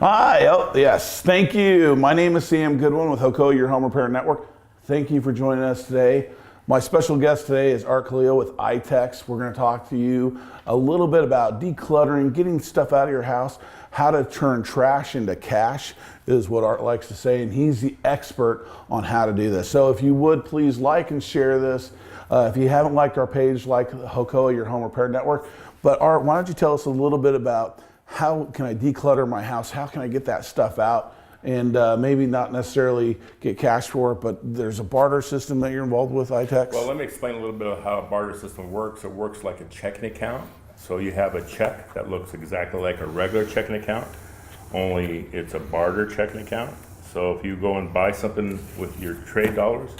Hi, oh, yes, thank you. My name is Sam Goodwin with Hocoa, your home repair network. Thank you for joining us today. My special guest today is Kaliel with Itex. We're going to talk to you a little bit about decluttering, getting stuff out of your house, how to turn trash into cash is what Art likes to say, and he's the expert on how to do this. So if you would, please like and share this. If you haven't liked our page, like Hocoa, your home repair network. But Art, why don't you tell us a little bit about how can I declutter my house? How can I get that stuff out? And maybe not necessarily get cash for it, but there's a barter system that you're involved with, Itex? Well, let me explain a little bit of how a barter system works. It works like a checking account. So you have a check that looks exactly like a regular checking account, only it's a barter checking account. So if you go and buy something with your trade dollars,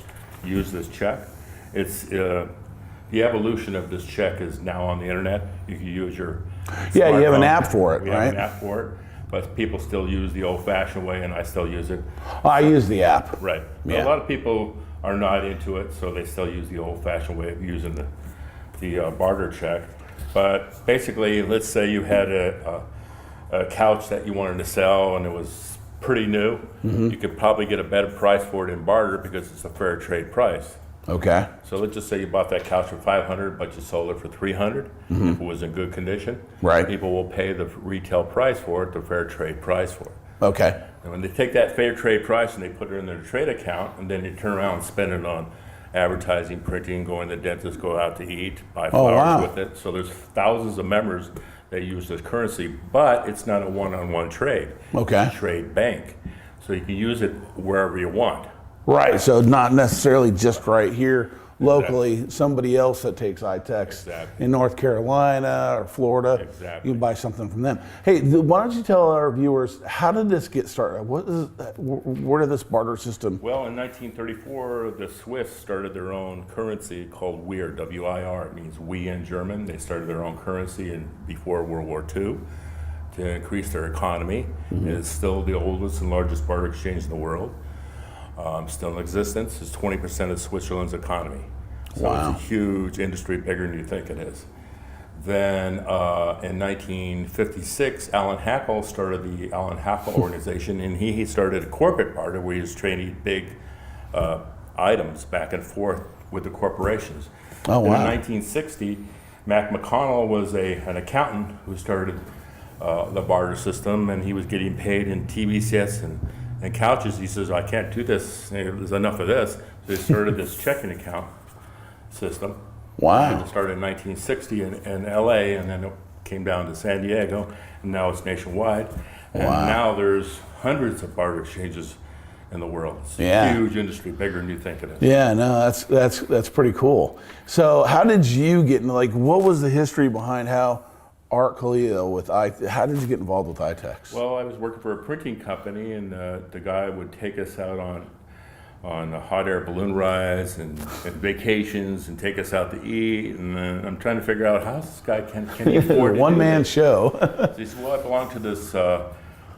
use this check. It's the evolution of this check is now on the internet. You can use your Yeah, you have an app for it, We right? have an app for it, but people still use the old-fashioned way, and I still use it. I use the app. Right. Yeah. A lot of people are not into it, so they still use the old-fashioned way of using the barter check. But basically, let's say you had a couch that you wanted to sell, and it was pretty new. You could probably get a better price for it in barter because it's a fair trade price. Okay. So let's just say you bought that couch for $500, but you sold it for $300. If it was in good condition, Right. people will pay the retail price for it, the fair trade price for it. Okay. And when they take that fair trade price and they put it in their trade account, and then you turn around and spend it on advertising, printing, going to the dentist, go out to eat, buy flowers wow. with it. So there's thousands of members that use this currency, but it's not a one-on-one trade. Okay. It's a trade bank. So you can use it wherever you want. Right, so not necessarily just right here locally, somebody else that takes Itex Exactly. in North Carolina or Florida, Exactly. you can buy something from them. Hey, why don't you tell our viewers, how did this get started? Where did this barter system? Well, in 1934, the Swiss started their own currency called WIR, W-I-R. It means we in German. They started their own currency before World War II to increase their economy. It is still the oldest and largest barter exchange in the world. Still in existence. It's 20% of Switzerland's economy. So Wow. it's a huge industry, bigger than you think it is. Then in 1956, Alan Hackle started the Alan Hackle organization, and he started a corporate barter where he was trading big items back and forth with the corporations. Oh, Then wow. in 1960, Mac McConnell was an accountant who started the barter system, and he was getting paid in TV sets and couches. He says, I can't do this, there's enough of this. So he started this checking account system. Wow. It started in 1960 in LA, and then it came down to San Diego, and now it's nationwide. And Wow. now there's hundreds of barter exchanges in the world. It's Yeah. a huge industry, bigger than you think it is. Yeah, no, that's pretty cool. So how did you get in, what was the history behind how Art Kaliel with how did you get involved with Itex? Well, I was working for a printing company, and the guy would take us out on hot air balloon rides and vacations and take us out to eat. And I'm trying to figure out how this guy can he afford to One do man this? show. So he said, well, I belong to this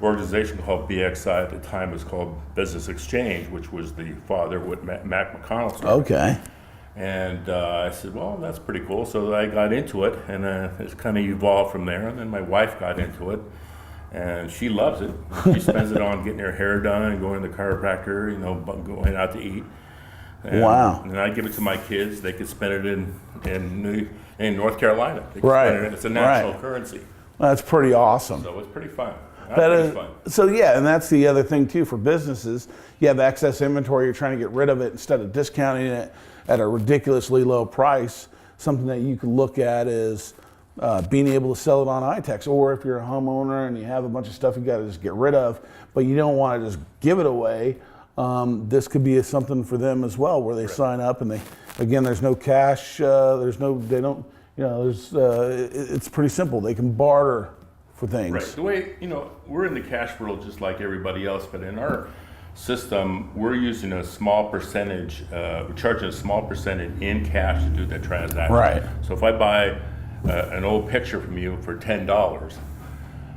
organization called BXI. At the time it was called Business Exchange, which was the father with Mac McConnell started. Okay. And I said, well, that's pretty cool. So I got into it, and it's kind of evolved from there. And then my wife got into it, and she loves it. She spends it on getting her hair done and going to the chiropractor, going out to eat. And, Wow. And I give it to my kids. They could spend it in North Carolina. They could Right. spend it. It's a national Right. currency. That's pretty awesome. So it's pretty fun. That That's is, fun. so yeah, and that's the other thing too for businesses. You have excess inventory, you're trying to get rid of it instead of discounting it at a ridiculously low price. Something that you can look at is being able to sell it on Itex, or if you're a homeowner and you have a bunch of stuff you got to just get rid of, but you don't want to just give it away. This could be something for them as well, where they sign up and there's no cash, it's pretty simple. They can barter for things. Right. The way, we're in the cash world just like everybody else, but in our system, we're using a small percentage, we're charging a small percentage in cash to do the transaction. Right. So if I buy an old picture from you for $10,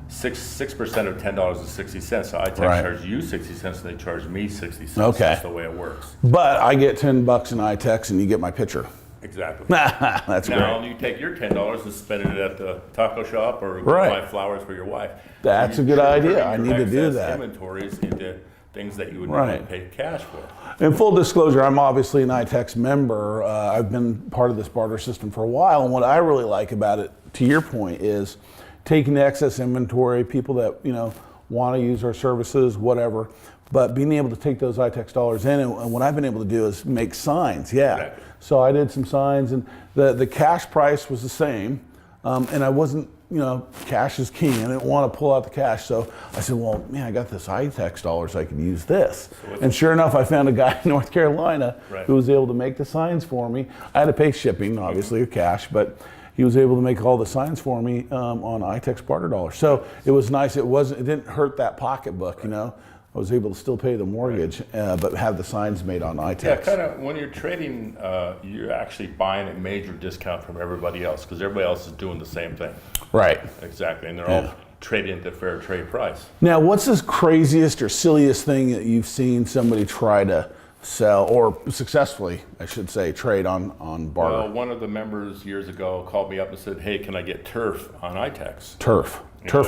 6% of $10 is 60 cents. So I charge you 60 cents and they charge me 60 cents. Okay. That's the way it works. But I get $10 in Itex and you get my picture. Exactly. That's Now great. you take your $10 and spend it at the taco shop or go Right. buy flowers for your wife. That's So a you're good idea. turning I your need to do excess that. Inventories into things that you would Right. normally pay cash for. In full disclosure, I'm obviously an Itex member. I've been part of this barter system for a while, and what I really like about it, to your point, is taking the excess inventory, people that want to use our services, whatever, but being able to take those Itex dollars in, and what I've been able to do is make signs. Yeah. Exactly. So I did some signs, and the cash price was the same, and I wasn't. Cash is king. I didn't want to pull out the cash. So I said, well, man, I got this Itex dollars. I could use this. And sure enough, I found a guy in North Carolina Right. who was able to make the signs for me. I had to pay shipping, obviously, or cash, but he was able to make all the signs for me on Itex barter dollars. So it was nice. It didn't hurt that pocketbook, I was able to still pay the mortgage, but have the signs made on Itex. Yeah, kind of when you're trading, you're actually buying a major discount from everybody else because everybody else is doing the same thing. Right. Exactly, and they're all trading at the fair trade price. Now, what's the craziest or silliest thing that you've seen somebody try to sell, or successfully, I should say, trade on barter? Well, one of the members years ago called me up and said, "Hey, can I get turf on Itex?" Turf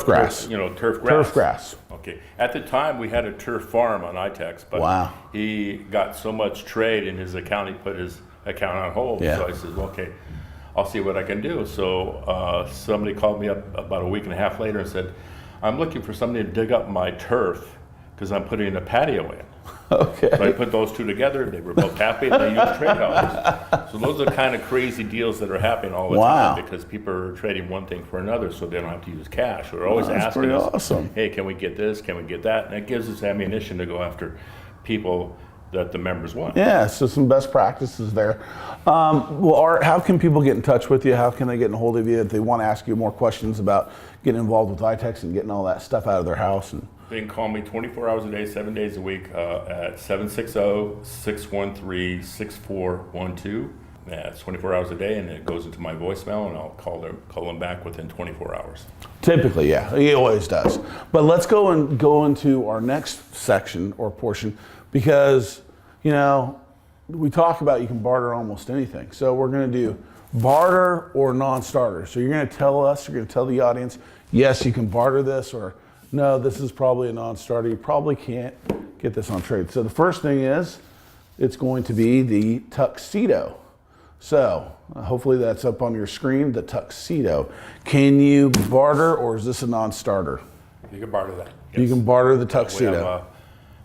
grass. Turf grass. Turf grass. Okay. At the time, we had a turf farm on Itex, but Wow. he got so much trade in his account, he put his account on hold. Yeah. So I said, well, okay, I'll see what I can do. So somebody called me up about a week and a half later and said, I'm looking for somebody to dig up my turf because I'm putting a patio in. Okay. So I put those two together. They were both happy, and they used trade dollars. So those are the kind of crazy deals that are happening all the Wow. time because people are trading one thing for another, so they don't have to use cash. They're always That's asking pretty us, awesome. "Hey, can we get this? Can we get that?" And it gives us ammunition to go after people that the members want. Yeah, so some best practices there. Well, Art, how can people get in touch with you? How can they get in hold of you if they want to ask you more questions about getting involved with Itex and getting all that stuff out of their house? And They can call me 24 hours a day, 7 days a week at 760-613-6412. That's 24 hours a day, and it goes into my voicemail, and I'll call them back within 24 hours. typically, yeah, he always does. But let's go into our next section or portion because, we talk about you can barter almost anything. So we're going to do barter or non-starter. So you're going to tell the audience, yes, you can barter this, or no, this is probably a non-starter. You probably can't get this on trade. So the first thing is, it's going to be the tuxedo. So hopefully that's up on your screen, the tuxedo. Can you barter, or is this a non-starter? You can barter that. You yes. can barter the tuxedo.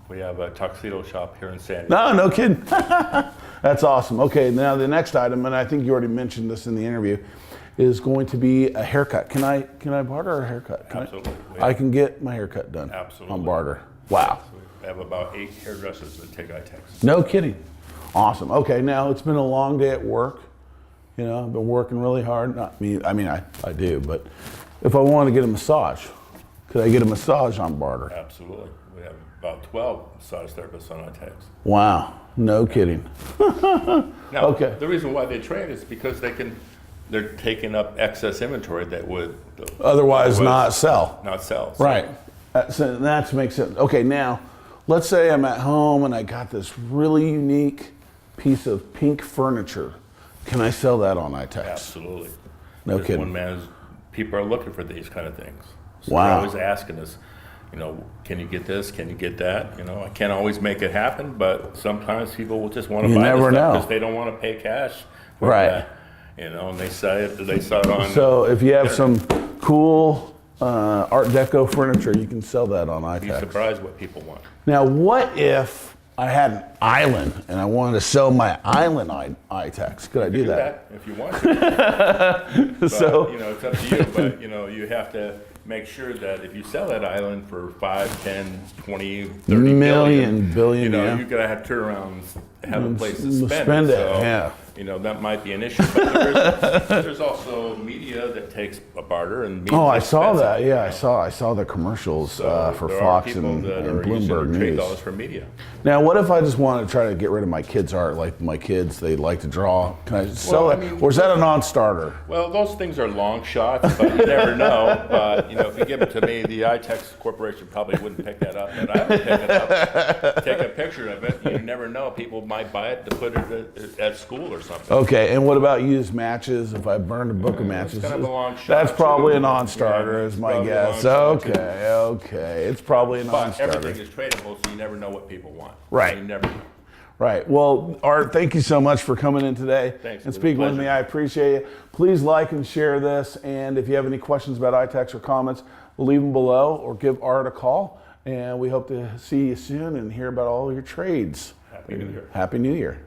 We have a tuxedo shop here in San No, Diego. no kidding. That's awesome. Okay, now the next item, and I think you already mentioned this in the interview, is going to be a haircut. Can I barter a haircut? Absolutely. I can get my haircut done Absolutely. on barter. Wow. We have about 8 hairdressers that take Itex. No kidding. Awesome. Okay, now it's been a long day at work. I've been working really hard. Not me. I mean, I do, but if I want to get a massage, could I get a massage on barter? Absolutely. We have about 12 massage therapists on Itex. Wow. No kidding. Now, Okay. the reason why they trade is because they're taking up excess inventory that would Otherwise not sell. not sell. So Right. So that makes sense. Okay, now let's say I'm at home and I got this really unique piece of pink furniture. Can I sell that on Itex? Absolutely. No Because kidding. people are looking for these kind of things. So Wow. they're always asking us, can you get this? Can you get that? I can't always make it happen, but sometimes people will just want to You buy never the stuff know. because they don't want to pay cash. For Right. that, and they saw it on. So if you have some cool Art Deco furniture, you can sell that on Be Itex. surprised what people want. Now, what if I had an island and I wanted to sell my island Itex? Could I do Do that? that if you want to. But, So it's up to you. But you have to make sure that if you sell that island for 5, 10, 20, 30 billion, yeah. you're gonna have to turn around and have a place to spend it, So, yeah. that might be an issue. But there's also media that takes a barter and media Oh, I is saw expensive, that. Yeah, I saw the commercials So for there Fox are people and that are using Bloomberg trade News. dollars for media. Now, what if I just want to try to get rid of my kids' art? Like my kids, they like to draw. Can I sell Well, that, I mean, or is that a non-starter? Well, those things are long shots, but you never know. But You know, if you give it to me, the Itex Corporation probably wouldn't pick that up, but I would pick it up, take a picture of it. You never know. People might buy it to put it at school or something. Okay, and what about used matches? If I burned a book of matches, kind of a long shot, that's probably too. a non-starter, Yeah, is it's my probably a long guess. shot, too. Okay, it's probably a But non-starter. everything is tradable, so you never know what people want. Right. You never know. Right. Well, Art, thank you so much for coming in today Thanks, and it was a speaking with pleasure. me. I appreciate it. Please like and share this. And if you have any questions about iTex or comments, leave them below or give Art a call. And we hope to see you soon and hear about all your trades. Happy New Year. Happy New Year.